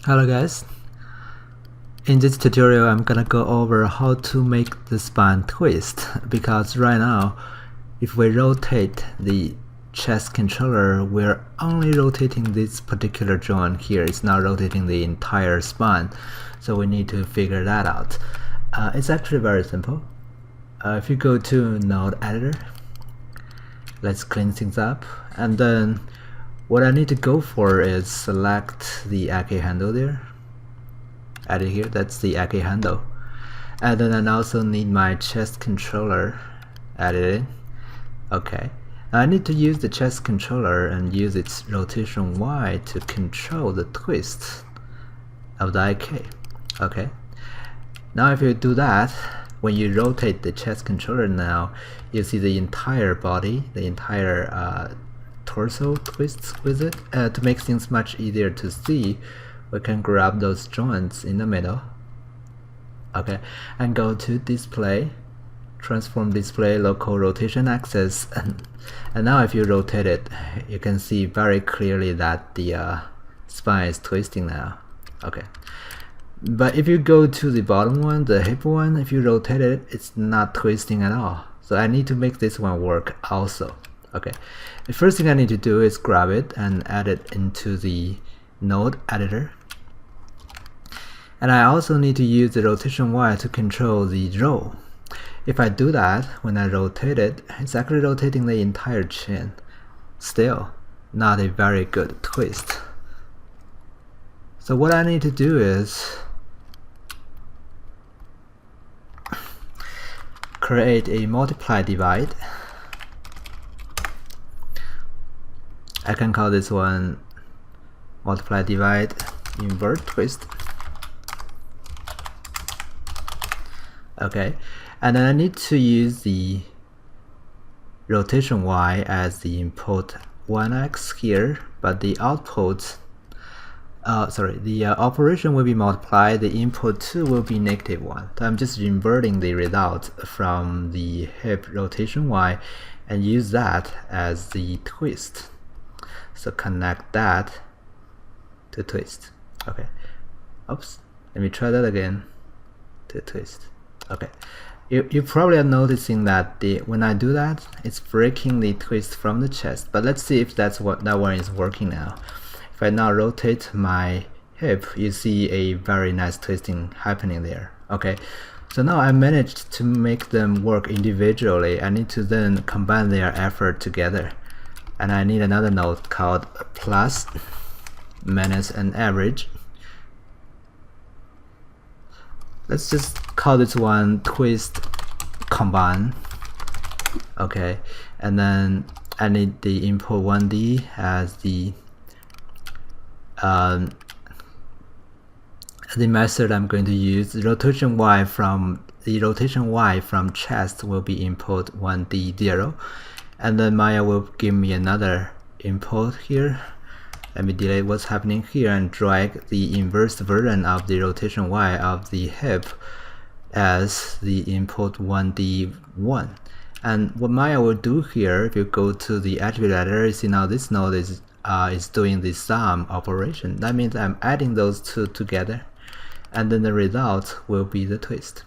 Hello guys, in this tutorial I'm gonna go over how to make the spine twist, because right now if we rotate the chest controller, we're only rotating this particular joint here. It's not rotating the entire spine, so we need to figure that out. It's actually very simple. If you go to node editor, let's clean things up, and then what I need to go for is select the AK handle there, add it here, that's the AK handle, and then I also need my chest controller, add it in. Okay, I need to use the chest controller and use its rotation Y to control the twist of the IK. Okay, now if you do that, when you rotate the chest controller, now you see the entire body, the entire torso twists with it. To make things much easier to see, we can grab those joints in the middle, okay, and go to display, transform display, local rotation axis, and now if you rotate it, you can see very clearly that the spine is twisting now. Okay, but if you go to the bottom one, the hip one, if you rotate it, it's not twisting at all. So I need to make this one work also. Okay, the first thing I need to do is grab it and add it into the node editor, and I also need to use the rotation Y to control the roll. If I do that, when I rotate it, it's actually rotating the entire chin. Still not a very good twist. So what I need to do is create a multiply divide. I can call this one multiply divide invert twist. Okay, and then I need to use the rotation Y as the input 1x here, but the output, the operation will be multiplied, the input 2 will be -1. So I'm just inverting the result from the hip rotation Y and use that as the twist. So connect that to twist. Okay. Oops. Let me try that again. To twist. Okay. You probably are noticing that when I do that, it's breaking the twist from the chest. But let's see if that one is working now. If I now rotate my hip, you see a very nice twisting happening there. Okay. So now I managed to make them work individually. I need to then combine their effort together. And I need another node called plus, minus, and average. Let's just call this one twist combine. Okay, and then I need the input 1D as the method I'm going to use. The rotation Y from chest will be input 1D0. And then Maya will give me another input here. Let me delete what's happening here and drag the inverse version of the rotation Y of the hip as the input 1D1. And what Maya will do here, if you go to the attribute editor, you see now this node is doing the sum operation. That means I'm adding those two together, and then the result will be the twist.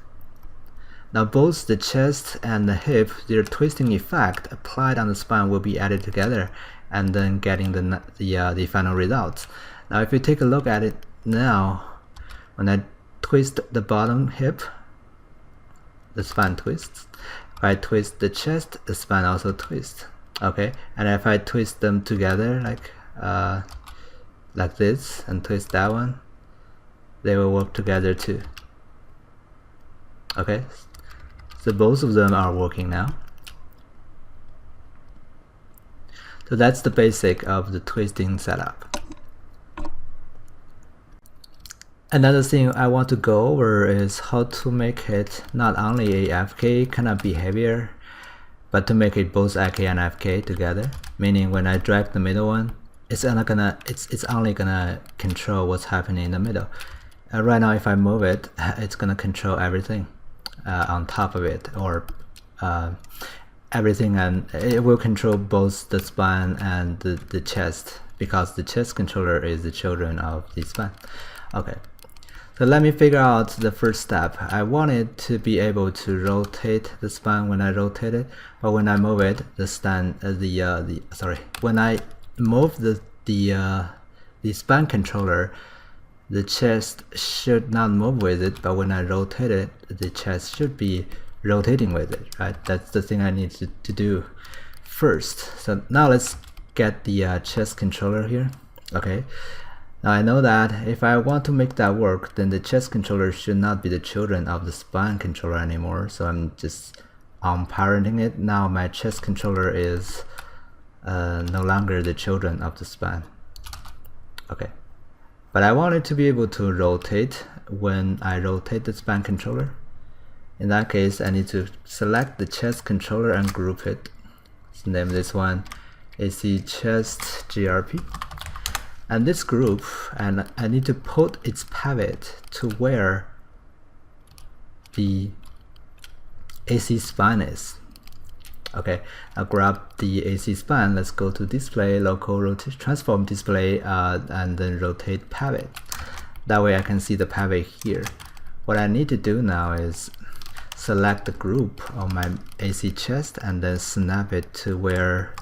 Now both the chest and the hip, their twisting effect applied on the spine will be added together, and then getting the final result. Now if you take a look at it now, when I twist the bottom hip, the spine twists. If I twist the chest, the spine also twists. Okay, and if I twist them together like this and twist that one, they will work together too. Okay. So both of them are working now. So that's the basic of the twisting setup. Another thing I want to go over is how to make it not only a FK kind of behavior, but to make it both AK and FK together. Meaning when I drag the middle one, it's only gonna control what's happening in the middle. Right now if I move it, it's gonna control everything on top of it, or everything, and it will control both the spine and the chest, because the chest controller is the children of the spine. Okay, so let me figure out the first step. I want it to be able to rotate the span when I rotate it, but when I move it, when I move the span controller, the chest should not move with it, but when I rotate it, the chest should be rotating with it, right? That's the thing I need to do first. So now let's get the chest controller here. Okay, now I know that if I want to make that work, then the chest controller should not be the children of the span controller anymore. So I'm just unparenting it. Now my chest controller is no longer the children of the span. Okay, but I want it to be able to rotate when I rotate the span controller. In that case, I need to select the chest controller and group it. Let's name this one AC chest GRP. And this group, and I need to put its pivot to where the AC span is. Okay, I'll grab the AC span. Let's go to display, local rotation, transform display, and then rotate pivot. That way I can see the pivot here. What I need to do now is select the group of my AC chest and then snap it to where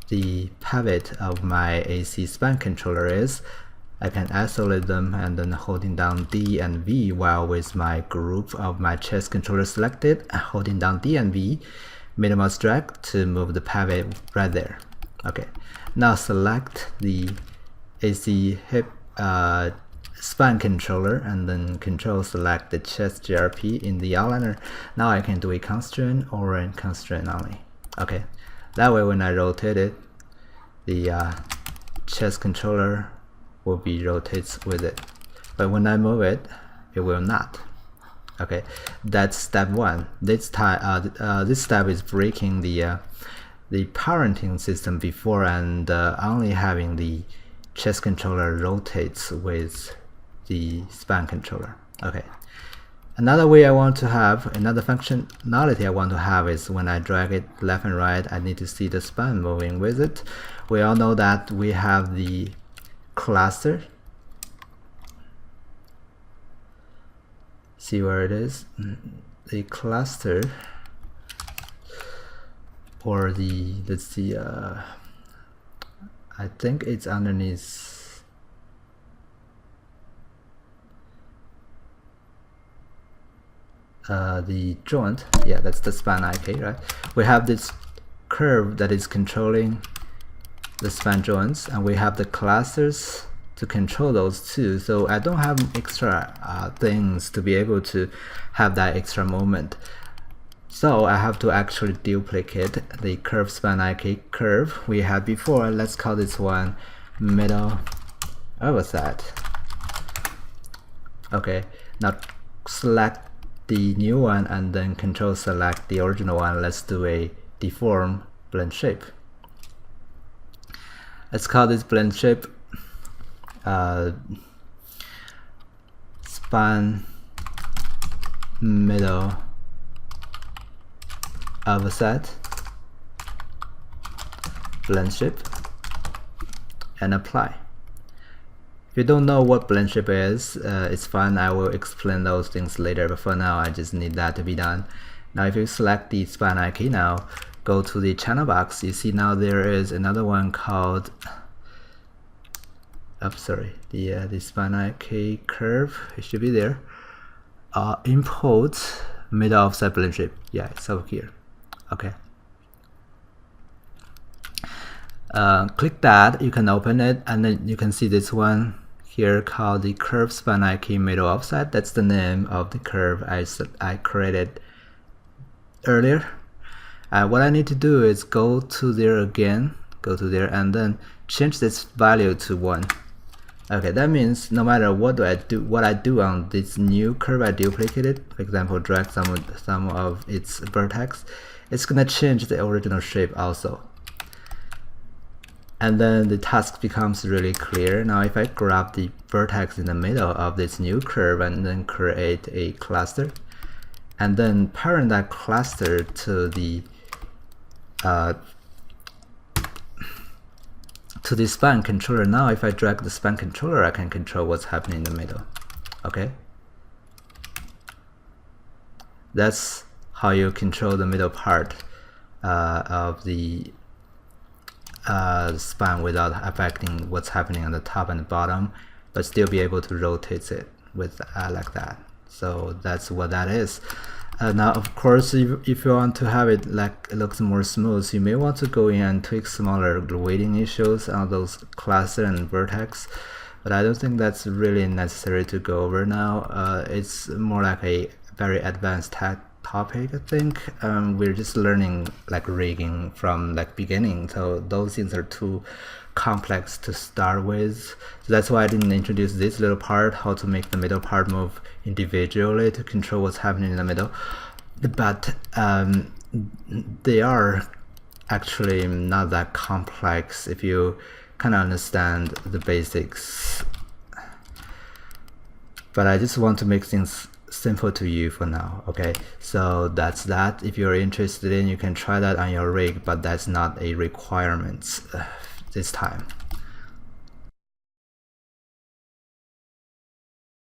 the pivot of my AC span controller is. I can isolate them and then holding down D and V while with my group of my chest controller selected, holding down D and V, minimize drag to move the pivot right there. Okay, now select the AC hip span controller and then control select the chest GRP in the outliner. Now I can do a constraint or a constraint only. Okay, that way when I rotate it, the chest controller will be rotates with it, but when I move it, it will not. Okay, that's step one. This step is breaking the parenting system before and only having the chest controller rotates with the span controller. Okay, another way I want to have, another functionality I want to have is when I drag it left and right, I need to see the span moving with it. We all know that we have the cluster. See where it is? The cluster, or the, let's see, I think it's underneath the joint. Yeah, that's the span IK, right? We have this curve that is controlling the span joints, and we have the clusters to control those too. So I don't have extra things to be able to have that extra movement. So I have to actually duplicate the curve span IK curve we had before. Let's call this one middle offset. Okay, now select the new one and then control select the original one. Let's do a deform blend shape. Let's call this blend shape span middle offset blend shape and apply. If you don't know what blend shape is, it's fine. I will explain those things later, but for now I just need that to be done. Now if you select the span IK now, go to the channel box, you see now there is another one called the span IK curve. It should be there. Import middle offset blend shape. Yeah, it's over here. Okay. Click that, you can open it, and then you can see this one here called the curve span IK middle offset. That's the name of the curve I created earlier. What I need to do is go to there again, and then change this value to 1. Okay, that means no matter what I do on this new curve I duplicated, for example, drag some of its vertex, it's gonna change the original shape also. And then the task becomes really clear. Now if I grab the vertex in the middle of this new curve and then create a cluster, and then parent that cluster to to the span controller. Now if I drag the span controller, I can control what's happening in the middle. Okay, that's how you control the middle part of the span without affecting what's happening on the top and the bottom, but still be able to rotate it with like that. So that's what that is. Now of course, if you want to have it like it looks more smooth, you may want to go in and tweak smaller weighting issues on those cluster and vertex, but I don't think that's really necessary to go over now. It's more like a very advanced topic, I think. We're just learning like rigging from like beginning, so those things are too complex to start with. So that's why I didn't introduce this little part, how to make the middle part move individually to control what's happening in the middle. But they are actually not that complex if you kind of understand the basics. But I just want to make things simple to you for now. Okay, so that's that. If you're interested in, you can try that on your rig, but that's not a requirement this time.